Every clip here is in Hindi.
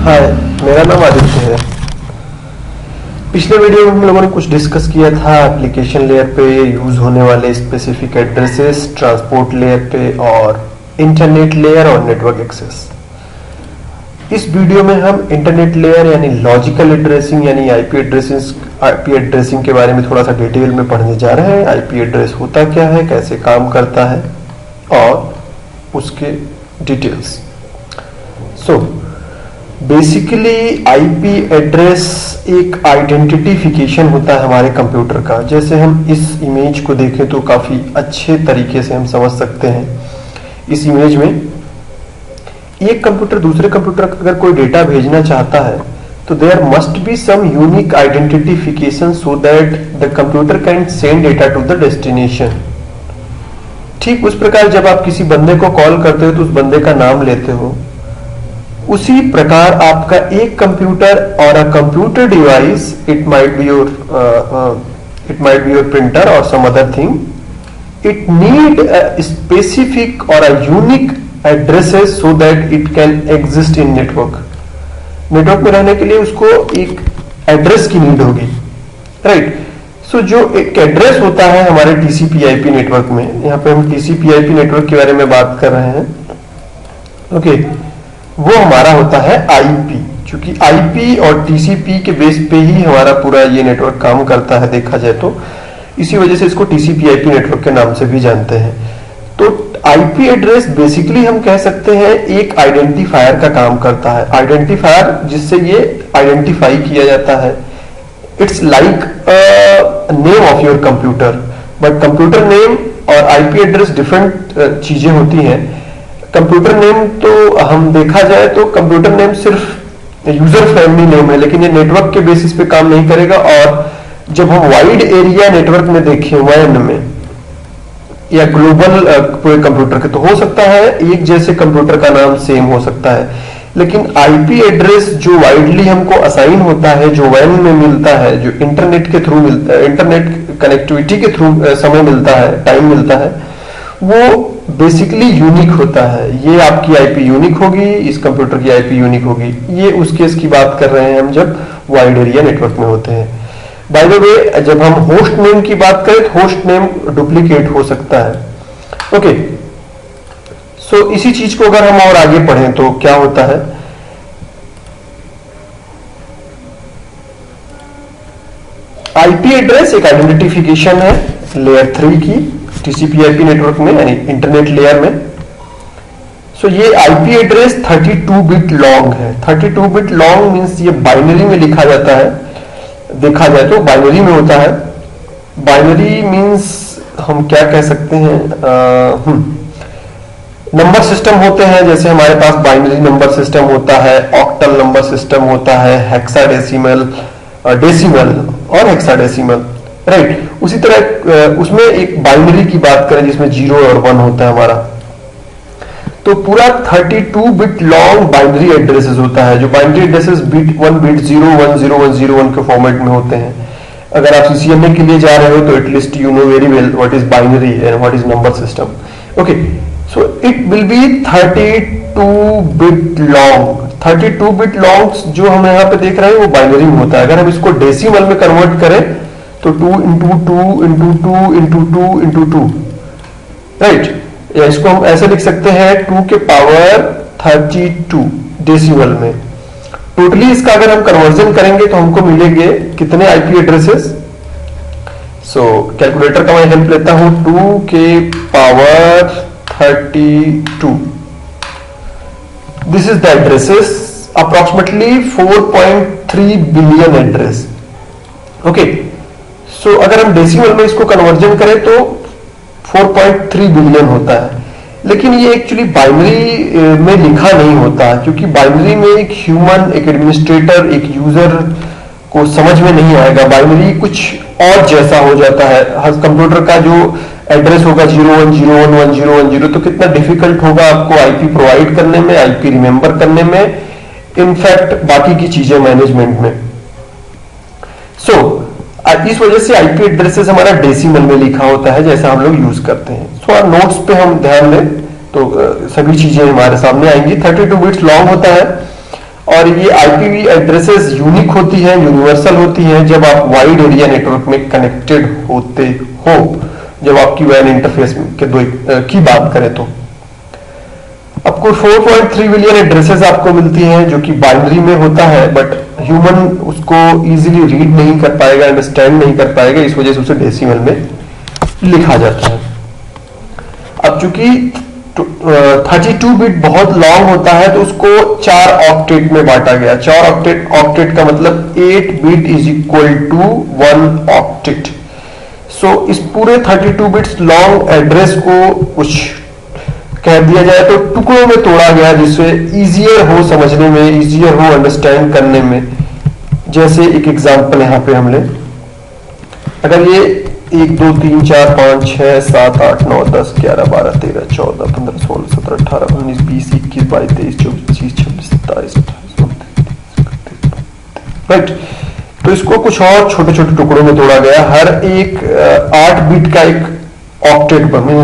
हाय, मेरा नाम आदित्य है। पिछले वीडियो में हम लोगों ने कुछ डिस्कस किया था एप्लीकेशन लेयर पे यूज होने वाले स्पेसिफिक एड्रेसेस, ट्रांसपोर्ट लेयर पे और इंटरनेट लेयर और नेटवर्क एक्सेस। इस वीडियो में हम इंटरनेट लेयर यानी लॉजिकल एड्रेसिंग यानी आईपी एड्रेसिंग के बारे में थोड़ा सा डिटेल में पढ़ने जा रहे हैं। आईपी एड्रेस होता क्या है, कैसे काम करता है और उसके डिटेल्स। बेसिकली आईपी एड्रेस एक आइडेंटिफिकेशन होता है हमारे कंप्यूटर का। जैसे हम इस इमेज को देखें तो काफी अच्छे तरीके से हम समझ सकते हैं। इस इमेज में एक कंप्यूटर दूसरे कंप्यूटर को अगर कोई डेटा भेजना चाहता है तो there must be some unique identification so that the computer can send data to the destination. ठीक उस प्रकार जब आप किसी बंदे को कॉल करते हो तो उस बंदे का नाम लेते हो, उसी प्रकार आपका एक कंप्यूटर और a computer device, it might be your printer or some other thing, it need a specific or a unique addresses so that it can exist in network. Network में रहने के लिए उसको एक एड्रेस की नीड होगी, राइट। सो जो एक एड्रेस होता है हमारे टीसीपी आईपी नेटवर्क में, यहाँ पे हम टीसीपी आईपी नेटवर्क के बारे में बात कर रहे हैं, ओके वो हमारा होता है आईपी। क्योंकि आईपी और टीसीपी के बेस पे ही हमारा पूरा ये नेटवर्क काम करता है देखा जाए तो, इसी वजह से इसको टीसीपी आईपी नेटवर्क के नाम से भी जानते हैं। तो आईपी एड्रेस बेसिकली हम कह सकते हैं एक आइडेंटिफायर का काम करता है। आइडेंटिफायर जिससे ये आइडेंटिफाई किया जाता है। It's like name of your computer, but computer name और आईपी एड्रेस डिफरेंट चीजें होती हैं। कंप्यूटर नेम तो हम देखा जाए तो कंप्यूटर नेम सिर्फ यूजर फ्रेंडली नेम है, लेकिन ये नेटवर्क के बेसिस पे काम नहीं करेगा। और जब हम वाइड एरिया नेटवर्क में देखें WAN में या ग्लोबल पूरे कंप्यूटर के, तो हो सकता है एक जैसे कंप्यूटर का नाम सेम हो सकता है, लेकिन आईपी एड्रेस जो वाइडली हमको असाइन होता है, जो WAN में मिलता है, जो इंटरनेट के थ्रू मिलता है, इंटरनेट कनेक्टिविटी के थ्रू समय मिलता है, टाइम मिलता है, वो बेसिकली यूनिक होता है। ये आपकी आईपी यूनिक होगी, इस कंप्यूटर की आईपी यूनिक होगी। ये उस केस की बात कर रहे हैं हम जब वाइड एरिया नेटवर्क में होते हैं। बाय द वे जब हम होस्ट नेम की बात करें तो होस्ट नेम डुप्लीकेट हो सकता है, ओके। सो इसी चीज को अगर हम और आगे पढ़ें तो क्या होता है, आईपी एड्रेस एक आइडेंटिफिकेशन है लेयर 3 की टीसीपी आईपी नेटवर्क में यानी इंटरनेट लेयर में। सो ये आईपी एड्रेस 32 बिट लॉन्ग है। 32 बिट लॉन्ग मींस ये बाइनरी में लिखा जाता है, देखा जाए तो बाइनरी में होता है। बाइनरी मींस हम क्या कह सकते हैं, नंबर सिस्टम होते हैं। जैसे हमारे पास बाइनरी नंबर सिस्टम होता है, ऑक्टल नंबर सिस्टम होता है, हेक्साडेसिमल, डेसिमल और हेक्साडेसिमल, राइट। उसी तरह उसमें एक बाइनरी की बात करें जिसमें 0 और 1 होता है हमारा, तो पूरा 32 बिट लॉन्ग बाइनरी एड्रेसेस होता है। जो बाइनरी एड्रेसेस बिट 1 बिट 0 1 0 1 0 1 के फॉर्मेट में होते हैं। अगर आप सीसीएनए के लिए जा रहे हो तो at least you know very well what is binary and what is number system, okay. So it will be 32 bit long. 32 bit long जो हम यहाँ पे देख रहे हैं वो बाइनरी में होता है। अगर हम इसको डेसिमल में कन्वर्ट करें तो 2 into 2 into 2 into 2 into 2, right. या इसको हम ऐसे लिख सकते हैं 2 के पावर 32 डेसिमल में। टोटली इसका अगर हम कन्वर्जन करेंगे तो हमको मिलेंगे कितने आईपी एड्रेसेस। सो कैलकुलेटर का मैं हेल्प लेता हूं, 2 के power 32, this is the addresses, approximately 4.3 billion address, okay. So अगर हम डेसिमल में इसको कन्वर्जन करें तो 4.3 बिलियन होता है। लेकिन ये एक्चुअली बाइनरी में लिखा नहीं होता, क्योंकि बाइनरी में एक ह्यूमन, एक एडमिनिस्ट्रेटर, एक यूजर को समझ में नहीं आएगा। बाइनरी कुछ और जैसा हो जाता है। हर कंप्यूटर का जो एड्रेस होगा 01011010, तो कितना डिफिकल्ट होगा आपको आईपी प्रोवाइड करने में, आईपी रिमेंबर करने में, इनफैक्ट बाकी की चीजें मैनेजमेंट में। इस वजह से आईपी एड्रेसेस हमारा डेसिमल में लिखा होता है जैसा हम लोग यूज करते हैं। सो नोट्स पे हम ध्यान दें तो सभी चीजें हमारे सामने आएंगी। 32 बिट्स लॉन्ग होता है और ये आईपी एड्रेसेस यूनिक होती हैं, यूनिवर्सल होती हैं जब आप वाइड एरिया नेटवर्क में कनेक्टेड होते हो, जब आपकी वैन इंटरफेस के दो की बात करें तो आपको 4.3 बिलियन एड्रेसेस आपको मिलती हैं जो कि बाइनरी में होता है, बट ह्यूमन उसको इजीली रीड नहीं कर पाएगा, अंडरस्टैंड नहीं कर पाएगा, इस वजह से उसे डेसिमल में लिखा जाता है। अब चूंकि 32 बिट बहुत लॉन्ग होता है तो उसको 4 ऑक्टेट में बांटा गया। 4 ऑक्टेट का मतलब 8 bit is equal to 1 octet. So इस पूरे 32 बिट्स लॉन्ग एड्रेस को कुछ कह दिया जाए तो टुकड़ों में तोड़ा गया जिससे इजियर हो समझने में, इजियर हो अंडरस्टैंड करने में। जैसे एक एग्जांपल यहां पे हम ले, अगर ये 1 2 3 4 5 6 7 8 9 10 11 12 13 14 15 16 17 18 19 20 21 22 23 24 25 26 27 28 राइट। तो इसको कुछ और छोटे छोटे टुकड़ों में तोड़ा गया। हर एक 8 बिट का एक ऑक्टेट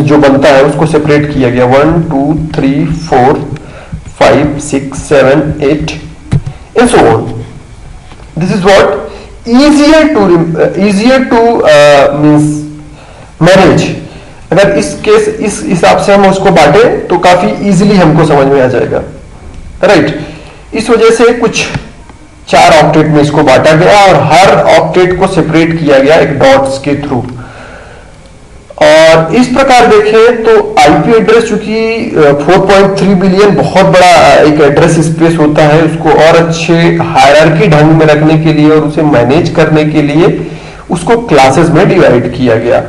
जो बनता है उसको सेपरेट किया गया। 1 2 3 4 5 6 7 8 and so on. This is what easier to means manage. अगर इस हिसाब से हम उसको बांटे तो काफी इजीली हमको समझ में आ जाएगा, राइट। इस वजह से कुछ 4 ऑक्टेट में इसको बांटा गया और हर ऑक्टेट को सेपरेट किया गया एक डॉट्स के थ्रू। और इस प्रकार देखें तो आईपी एड्रेस चूंकि 4.3 बिलियन बहुत बड़ा एक एड्रेस स्पेस होता है, उसको और अच्छे हायरार्की ढंग में रखने के लिए और उसे मैनेज करने के लिए उसको क्लासेस में डिवाइड किया गया।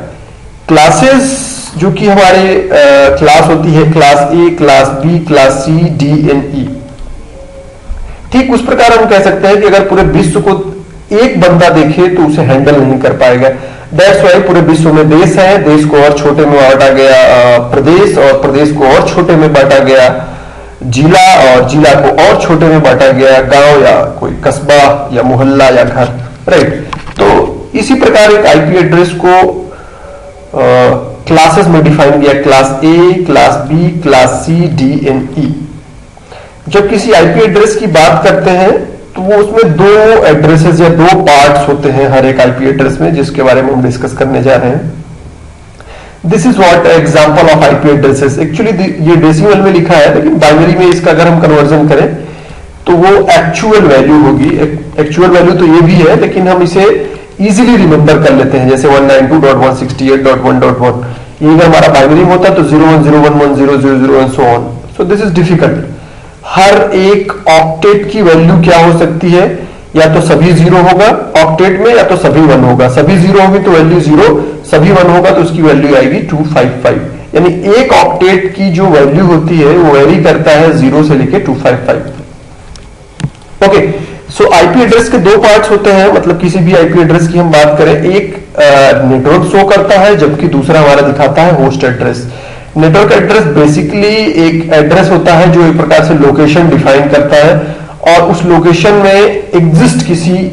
क्लासेस जो कि हमारे क्लास होती है class A, class B, class C, D and E. ठीक उस प्रकार हम कह सकते हैं कि अगर पूरे विश्व को एक बंदा देखे तो उसे हैंडल नहीं कर पाएगा। दैट्स वाई पूरे विश्व में देश है, देश को और छोटे में बांटा गया प्रदेश, और प्रदेश को और छोटे में बांटा गया जिला, और जिला को और छोटे में बांटा गया गांव या कोई कस्बा या मोहल्ला या घर, राइट। तो इसी प्रकार एक आईपी एड्रेस को क्लासेस में डिफाइन किया, class A, class B, class C, D and E. जब किसी आईपी एड्रेस की बात करते हैं तो वो उसमें 2 एड्रेसेस या 2 पार्ट्स होते हैं हर एक आईपी एड्रेस में, जिसके बारे में हम डिस्कस करने जा रहे हैं। This is what example of IP addresses. Actually ये डेसिमल में लिखा है, लेकिन बाइनरी में इसका अगर हम कन्वर्जन करें तो वो एक्चुअल वैल्यू होगी। एक्चुअल वैल्यू तो ये भी है, लेकिन हम इसे इजीली रिमेंबर कर लेते हैं। जैसे 192.168.1.1 ये अगर हमारा बाइनरी में होता तो 01011000 and so on. So this is difficult. हर एक ऑक्टेट की वैल्यू क्या हो सकती है, या तो सभी 0 होगा ऑक्टेट में, या तो सभी 1 होगा। सभी 0 होगी तो वैल्यू 0, सभी 1 होगा तो उसकी वैल्यू आएगी 255। यानी एक ऑक्टेट की जो वैल्यू होती है वो वेरी करता है 0 से लेके 255। ओके, सो आईपी एड्रेस के 2 पार्ट्स होते हैं। मतलब किसी भी आईपी एड्रेस की हम बात करें, एक नेटवर्क शो करता है जबकि दूसरा हमारा दिखाता है host address. Network address basically एक एड्रेस होता है जो एक प्रकार से लोकेशन डिफाइन करता है, और उस लोकेशन में एग्जिस्ट किसी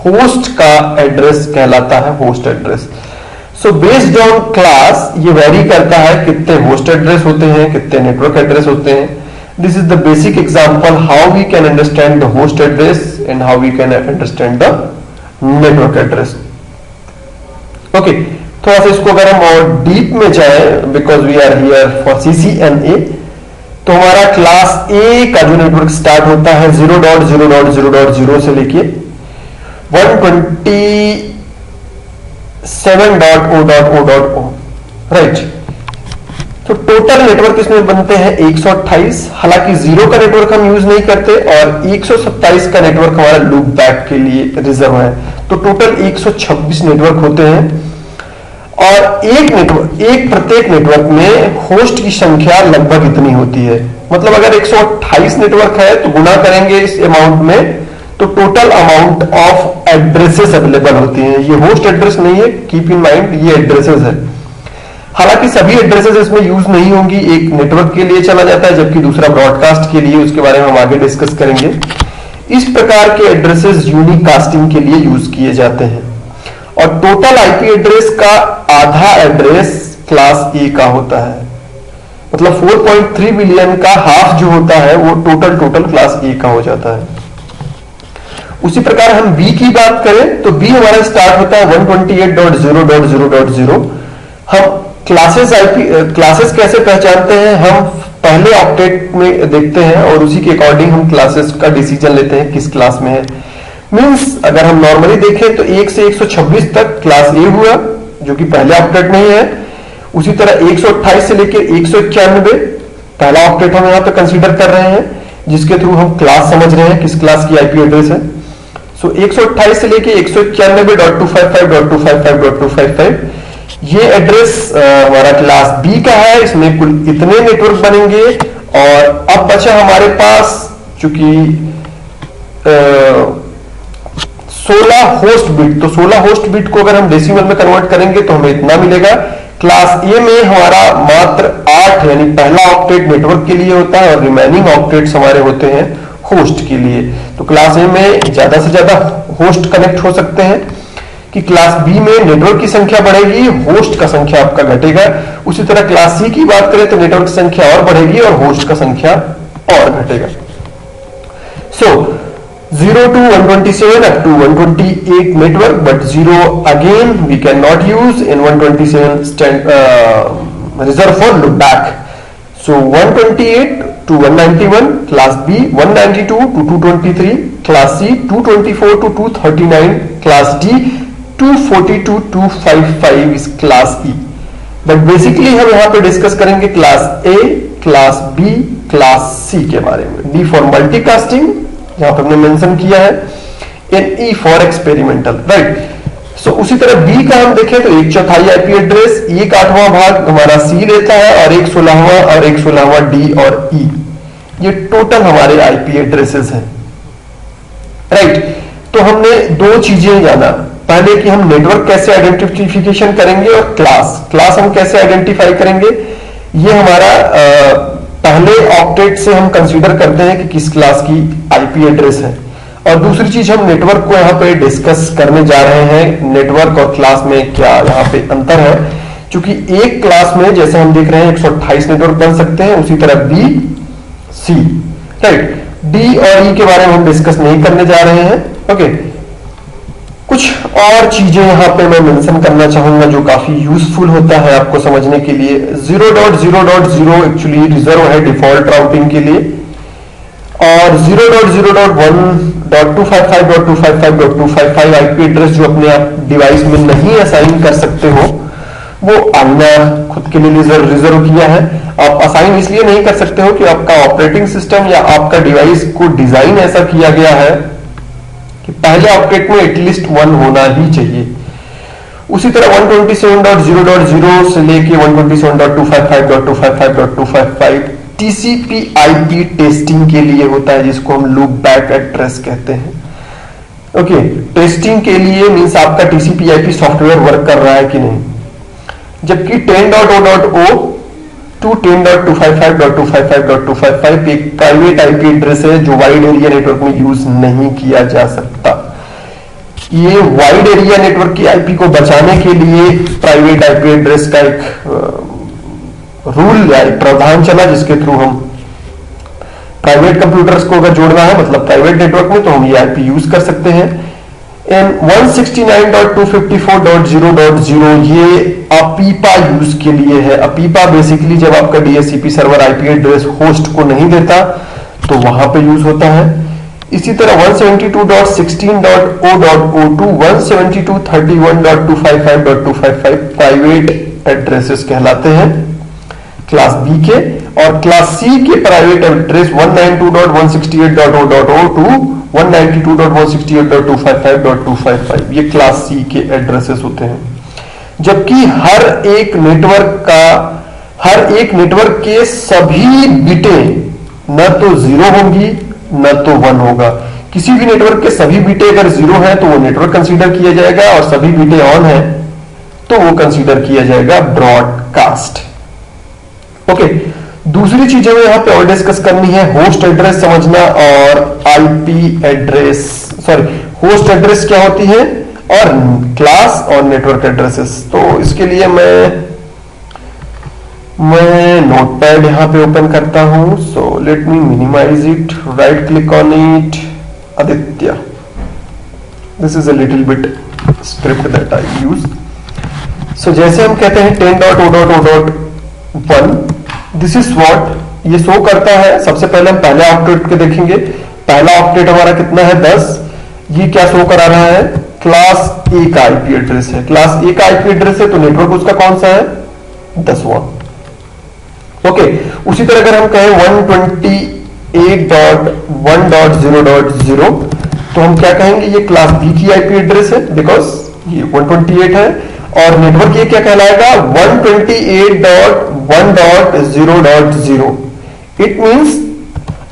होस्ट का एड्रेस कहलाता है host address. So based on class ये वेरी करता है कितने होस्ट एड्रेस होते हैं, कितने नेटवर्क एड्रेस होते हैं। This is the basic example how we can understand the host address and how we can understand the network address. Okay, थोड़ा सा इसको अगर हम और डीप में जाएं, because we are here for CCNA, तो हमारा क्लास ए का जो नेटवर्क स्टार्ट होता है 0.0.0.0 से लेके 127.0.0.0, राइट। तो टोटल नेटवर्क इसमें बनते हैं 128। हालांकि 0 का नेटवर्क हम यूज नहीं करते और 127 का नेटवर्क हमारा लूप बैक के लिए रिजर्व है। तो टोटल 126 नेटवर्क होते हैं, और एक प्रत्येक नेटवर्क में होस्ट की संख्या लगभग इतनी होती है। मतलब अगर 128 नेटवर्क है तो गुना करेंगे इस अमाउंट में तो total amount of addresses available होती हैं। ये होस्ट एड्रेस नहीं है, कीप इन माइंड, ये एड्रेसेस है। हालांकि सभी एड्रेसेस इसमें यूज नहीं होंगी, एक नेटवर्क के लिए चला जाता है जबकि दूसरा ब्रॉडकास्ट के लिए, उसके बारे में हम आगे डिस्कस करेंगे। इस प्रकार के एड्रेसेस यूनिक कास्टिंग के लिए यूज किए जाते हैं। और टोटल आईपी एड्रेस का आधा एड्रेस क्लास ए का होता है। मतलब 4.3 बिलियन का हाफ जो होता है वो टोटल क्लास ए का हो जाता है। उसी प्रकार हम बी की बात करें तो बी हमारा स्टार्ट होता है 128.0.0.0। हम क्लासेस कैसे पहचानते हैं, हम पहले ऑक्टेट में देखते हैं और उसी के अकॉर्डिंग हम क्लासेस का डिसीजन लेते हैं किस क्लास में है। मींस अगर हम नॉर्मली देखें तो 1 से 126 तक क्लास ए हुआ जो कि पहले ऑक्टेट में ही है। उसी तरह 128 से लेकर 191 पहला ऑक्टेट हम यहां पे कंसीडर कर रहे हैं जिसके थ्रू हम क्लास समझ रहे हैं किस क्लास की आईपी एड्रेस है। सो 128 से लेके 191.255.255.255 ये एड्रेस हमारा क्लास बी का है। इसमें कुल इतने नेटवर्क बनेंगे और अब बचा हमारे पास चूंकि 16 होस्ट बिट, तो 16 होस्ट बिट को अगर हम डेसिमल में कन्वर्ट करेंगे तो हमें इतना मिलेगा। क्लास ए में हमारा मात्र 8 यानी पहला ऑक्टेट नेटवर्क के लिए होता है और रिमेनिंग ऑक्टेट्स हमारे होते हैं होस्ट के लिए। तो क्लास ए में ज्यादा से ज्यादा होस्ट कनेक्ट हो सकते हैं कि क्लास बी में नेटवर्क की संख्या बढ़ेगी, होस्ट का संख्या आपका घटेगा। उसी तरह क्लास सी की बात करें तो नेटवर्क की संख्या और बढ़ेगी और होस्ट का संख्या और घटेगा। सो 0 to 127 up to 128 network, but 0 again we cannot use in 127 reserve for loop back. So 128 to 191 class B, 192 to 223 class C, 224 to 239 class D, 240 to 255 is class E. But basically हम यहाँ पे डिस्कस करेंगे class A, class B, class C के बारे में। D for multicasting जहां पर हमने मेंशन किया है, and E for experimental, right. So उसी तरह B का हम देखें तो 1/4 आईपी एड्रेस, 1/8 भाग हमारा C लेता है और 1/16 और 1/16 D और E। ये टोटल हमारे आईपी एड्रेसेस हैं, राइट। तो हमने दो चीजें जाना, पहले कि हम नेटवर्क कैसे आइडेंटिफिकेशन करेंगे और क्लास हम कैसे आइडेंटिफाई करेंगे। ये हमारा पहले ऑक्टेट से हम कंसीडर करते हैं कि किस क्लास की आईपी एड्रेस है। और दूसरी चीज हम नेटवर्क को यहाँ पे डिस्कस करने जा रहे हैं, नेटवर्क और क्लास में क्या यहाँ पे अंतर है। क्योंकि एक क्लास में जैसे हम देख रहे हैं 128 नेटवर्क बन सकते हैं, उसी तरह बी, सी, राइट। डी और ई के बारे में हम डिस्कस नहीं करने जा रहे हैं, ओके। कुछ और चीजें यहां पे मैं मेंशन करना चाहूंगा जो काफी यूजफुल होता है आपको समझने के लिए। 0.0.0 एक्चुअली रिजर्व है डिफॉल्ट राउटिंग के लिए, और 0.0.1.255.255.255 आईपी एड्रेस जो अपने आप डिवाइस में नहीं असाइन कर सकते हो वो हमने खुद के लिए रिजर्व किया है। आप असाइन इसलिए नहीं कर सकते हो कि आपका ऑपरेटिंग सिस्टम या आपका डिवाइस को डिजाइन ऐसा किया गया है कि पहले ऑक्टेट में एटलीस्ट 1 होना ही चाहिए। उसी तरह 127.0.0 से लेके 127.255.255.255 टीसीपी आईपी टेस्टिंग के लिए होता है, जिसको हम लूप बैक एड्रेस कहते हैं, ओके। टेस्टिंग के लिए मींस आपका टीसीपी आईपी सॉफ्टवेयर वर्क कर रहा है कि नहीं। जबकि 10.0.0 to 10.255.255.255 एक प्राइवेट आईपी एड्रेस है जो वाइड एरिया नेटवर्क में यूज नहीं किया जा सकता। ये वाइड एरिया नेटवर्क की आईपी को बचाने के लिए प्राइवेट आईपी एड्रेस का एक रूल या एक प्रावधान चला, जिसके थ्रू हम प्राइवेट कंप्यूटर्स को अगर जोड़ना है मतलब प्राइवेट नेटवर्क में तो हम ये आईपी यूज कर सकते हैं। एंड 169.254.0.0 ये अपीपा यूज के लिए है। अपीपा बेसिकली जब आपका DHCP server IP address host को नहीं देता तो वहां पे यूज होता है। इसी तरह 172.16.0.0 172.31.255.255 प्राइवेट एड्रेसेस कहलाते हैं क्लास बी के, और क्लास सी के प्राइवेट एड्रेस 192.168.0.0 टू 192.168.255.255 ये क्लास सी के एड्रेसेस होते हैं। जबकि हर एक नेटवर्क के सभी बिटें न तो 0 होंगी न तो 1 होगा। किसी भी नेटवर्क के सभी बिटें अगर 0 है तो वो नेटवर्क कंसीडर किया जाएगा, और सभी बिटें ऑन है तो वो कंसीडर किया जाएगा ब्रॉडकास्ट, ओके। दूसरी चीज हमें यहां पे और डिस्कस करनी है, होस्ट एड्रेस समझना और IP address, sorry host address क्या होती है और क्लास और नेटवर्क एड्रेसेस। तो इसके लिए मैं मैं नोटपैड यहां पे ओपन करता हूं. So let me minimise it, right click on it, Aditya. This is a little bit script that I use. So जैसे हम कहते हैं 10.0.0.1, दिस इज व्हाट ये शो करता है. सबसे पहले हम पहले ऑक्टेट के देखेंगे. पहला ऑक्टेट हमारा कितना है? 10. ये क्या शो करा रहा है? क्लास ए का आईपी एड्रेस है. क्लास ए का आईपी एड्रेस है तो नेटवर्क उसका कौन सा है? 10वां. ओके. उसी तरह अगर हम कहें 128.1.0.0 तो हम क्या कहेंगे? ये क्लास बी की आईपी एड्रेस है बिकॉज ये 128 है. और नेटवर्क ये क्या कहलाएगा? 128.1.0.0. इट मींस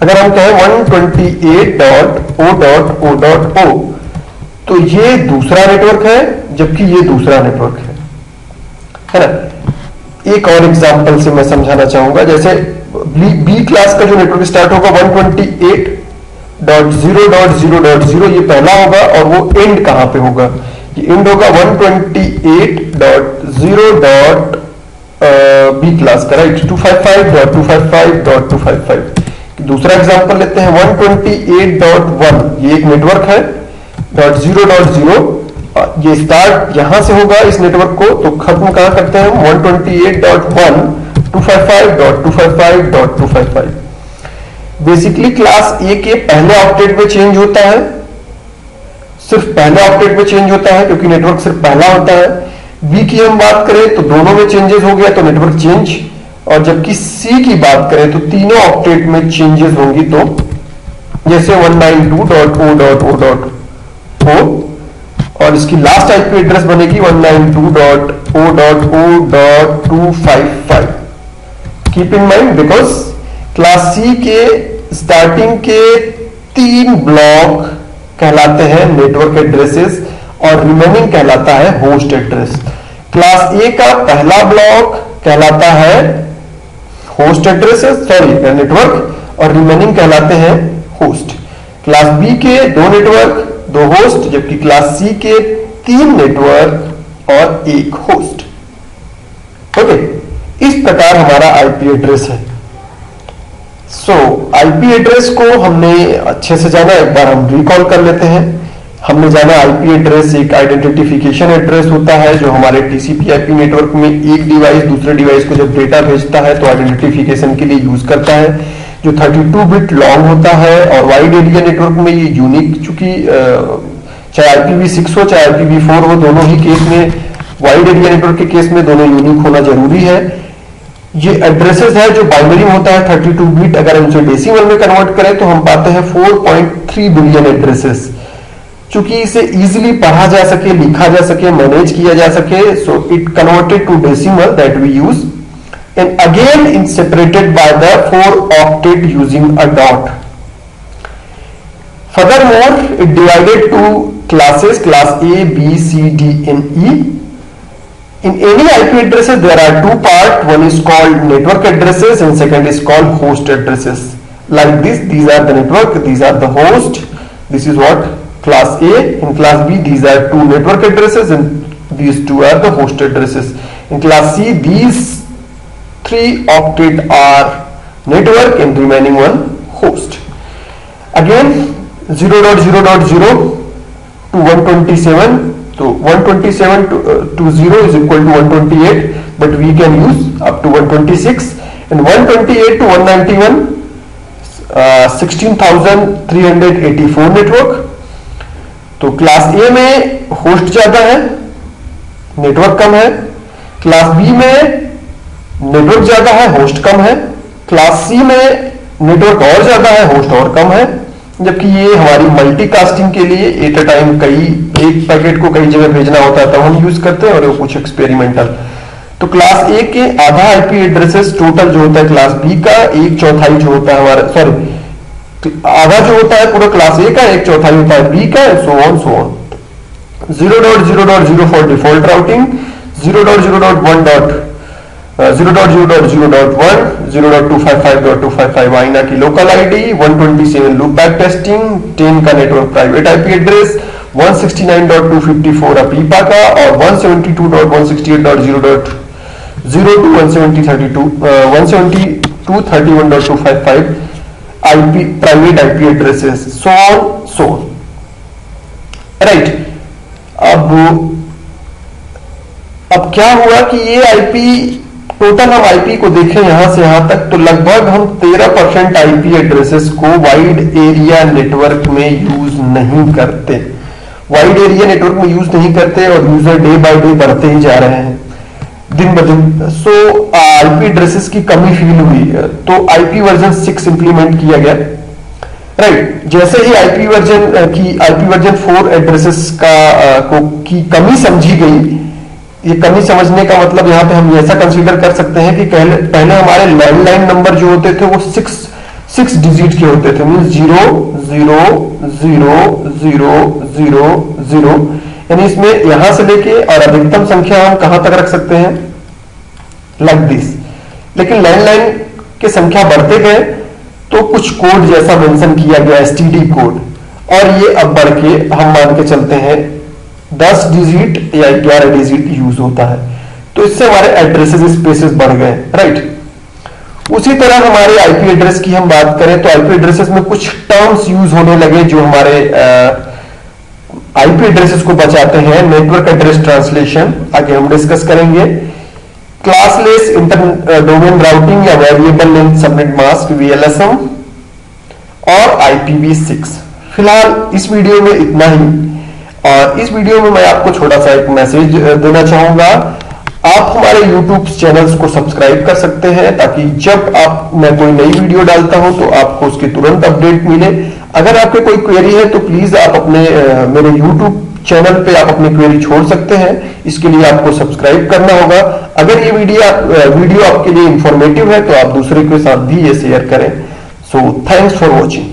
अगर हम कहें 128.0.0.0 तो ये दूसरा नेटवर्क है जबकि ये दूसरा नेटवर्क है ना. एक और एग्जांपल से मैं समझाना चाहूंगा. जैसे बी क्लास का जो नेटवर्क स्टार्ट होगा 128.0.0.0 ये पहला होगा और वो एंड कहां पे होगा? ये एंड होगा 128.0. बी क्लास का, राइट? 255.255.255. दूसरा एग्जांपल लेते हैं 128.1. ये एक नेटवर्क है. .0.0 ये स्टार्ट यहां से होगा इस नेटवर्क को तो खत्म कहां करते हैं हम? 128.1 255.255.255. बेसिकली क्लास ए के पहले ऑक्टेट में चेंज होता है, सिर्फ पहले ऑक्टेट में चेंज होता है क्योंकि नेटवर्क सिर्फ पहला होता है. बी की हम बात करें तो दोनों में चेंजेस हो गया तो नेटवर्क चेंज. और जबकि सी की बात करें तो तीनों ऑक्टेट में चेंजेस होंगी. तो जैसे 192.0.0.0 और इसकी लास्ट आईपी एड्रेस बनेगी 192.0.0.255. Keep in mind because class C के स्टार्टिंग के 3 ब्लॉक कहलाते हैं नेटवर्क एड्रेसेस और रिमेनिंग कहलाता है होस्ट एड्रेस. क्लास ए का पहला ब्लॉक कहलाता है होस्ट एड्रेसेस, सॉरी नेटवर्क, और रिमेनिंग कहलाते हैं होस्ट. क्लास बी के 2 नेटवर्क 2 होस्ट जबकि क्लास सी के 3 नेटवर्क और 1 होस्ट. ओके. इस प्रकार हमारा आईपी एड्रेस है. सो आईपी एड्रेस को हमने अच्छे से जाना. एक बार हम रिकॉल कर लेते हैं. हमने जाना आईपी एड्रेस एक आइडेंटिफिकेशन एड्रेस होता है जो हमारे टीसीपी आईपी नेटवर्क में एक डिवाइस दूसरे डिवाइस को जब डेटा भेजता है तो आइडेंटिफिकेशन के लिए यूज करता है, जो 32 बिट लॉन्ग होता है. और वाइड एरिया नेटवर्क में ये यूनिक, चूंकि चाहे IPv6 हो चाहे IPv4 हो, दोनों ही केस में, वाइड एरिया नेटवर्क के केस में दोनों यूनिक होना जरूरी है. ये एड्रेसेस है जो बाइनरी में होता है 32 बिट. अगर हम इसे डेसिमल में कन्वर्ट करें तो हम पाते हैं 4.3 बिलियन एड्रेसेस. चूंकि इसे इजीली पढ़ा जा सके, लिखा जा सके, मैनेज किया जा सके, so it converted to decimal that we use and again it's separated by the 4 octet using a dot. Furthermore, it divided to classes, class A, B, C, D and E. In any IP addresses there are 2 parts. One is called network addresses and second is called host addresses. Like this, these are the network, these are the host. This is what class A. In class B, these are 2 network addresses and these 2 are the host addresses. In class C, these 3 octet are network and remaining 1 host. Again 0.0.0 to 127, so 127 to 0 is equal to 128, but we can use up to 126, and 128 to 191 16,384 network. तो क्लास ए में होस्ट ज्यादा है, नेटवर्क कम है. क्लास बी में नेटवर्क ज्यादा है, होस्ट कम है. क्लास सी में नेटवर्क और ज्यादा है, होस्ट और कम है. जबकि ये हमारी मल्टीकास्टिंग के लिए एट अ टाइम एक पैकेट को कई जगह भेजना होता है तब हम यूज करते हैं, और वो कुछ एक्सपेरिमेंटल. तो क्लास ए के आधा आईपी एड्रेसेस टोटल जो होता है क्लास बी का 1/4 जो होता है हमारा, सॉरी आधा जो होता है पूरा क्लास ए का 1/4 होता है बी का, so on. 0.0.0 for default routing, 0.0.1 0.0.0.1, 0.255.255 आईना की local ID, 127 loop back testing, 10 का नेटवर्क प्राइवेट आईपी एड्रेस, 169.254 अपीपा का, और 172.168.0. 0 to 172.31.255 IP private IP addresses, so right. अब क्या हुआ कि ये आईपी टोटल हम आईपी को देखें यहां से यहां तक, तो लगभग हम 13% आईपी एड्रेसेस को वाइड एरिया नेटवर्क में यूज नहीं करते, वाइड एरिया नेटवर्क में यूज नहीं करते, और यूजर डे बाय डे बढ़ते ही जा रहे हैं दिन ब दिन। सो आईपी एड्रेसेस की कमी फील हुई, तो आईपी वर्जन 6 इंप्लीमेंट किया गया, राइट। जैसे ही आईपी वर्जन 4 एड्रेसेस की कमी समझी गई, ये कमी समझने का मतलब यहां पे हम ऐसा कंसीडर कर सकते हैं कि पहले हमारे लैंडलाइन नंबर जो होते थे वो 6 डिजिट के होते थे, मीन 0 0 0 0 0 0, यानी इसमें यहां से लेके और अधिकतम संख्या हम कहां तक रख सकते हैं, लाइक दिस। लेकिन लैंडलाइन के संख्या बढ़ते गए तो कुछ कोड जैसा मेंशन किया गया एसटीडी कोड, और ये अब बढ़ के हम मान के चलते हैं 10 डिजिट या 11 डिजिट यूज होता है, तो इससे हमारे एड्रेसेस स्पेसेस बढ़ गए, राइट। उसी तरह हमारे आईपी एड्रेस की हम बात करें तो आईपी एड्रेसेस में कुछ टर्म्स यूज होने लगे जो हमारे आईपी एड्रेसेस को बचाते हैं। नेटवर्क एड्रेस ट्रांसलेशन आगे हम डिस्कस करेंगे, क्लासलेस इंटर डोमेन राउटिंग या variable length subnet mask VLSM, और IPv6। फिलहाल इस वीडियो में इतना ही, और इस वीडियो में मैं आपको छोटा सा एक मैसेज देना चाहूंगा। आप हमारे YouTube चैनल्स को सब्सक्राइब कर सकते हैं ताकि जब मैं कोई नई वीडियो डालता हूं तो आपको उसकी तुरंत अपडेट मिले। अगर आपके कोई क्वेरी है तो प्लीज आप अपने मेरे YouTube चैनल पे आप अपनी क्वेरी छोड़ सकते हैं, इसके लिए आपको सब्सक्राइब करना होगा। अगर ये वीडियो आपके लिए इंफॉर्मेटिव है तो आप दूसरे के साथ भी ये शेयर करें। So thanks for watching.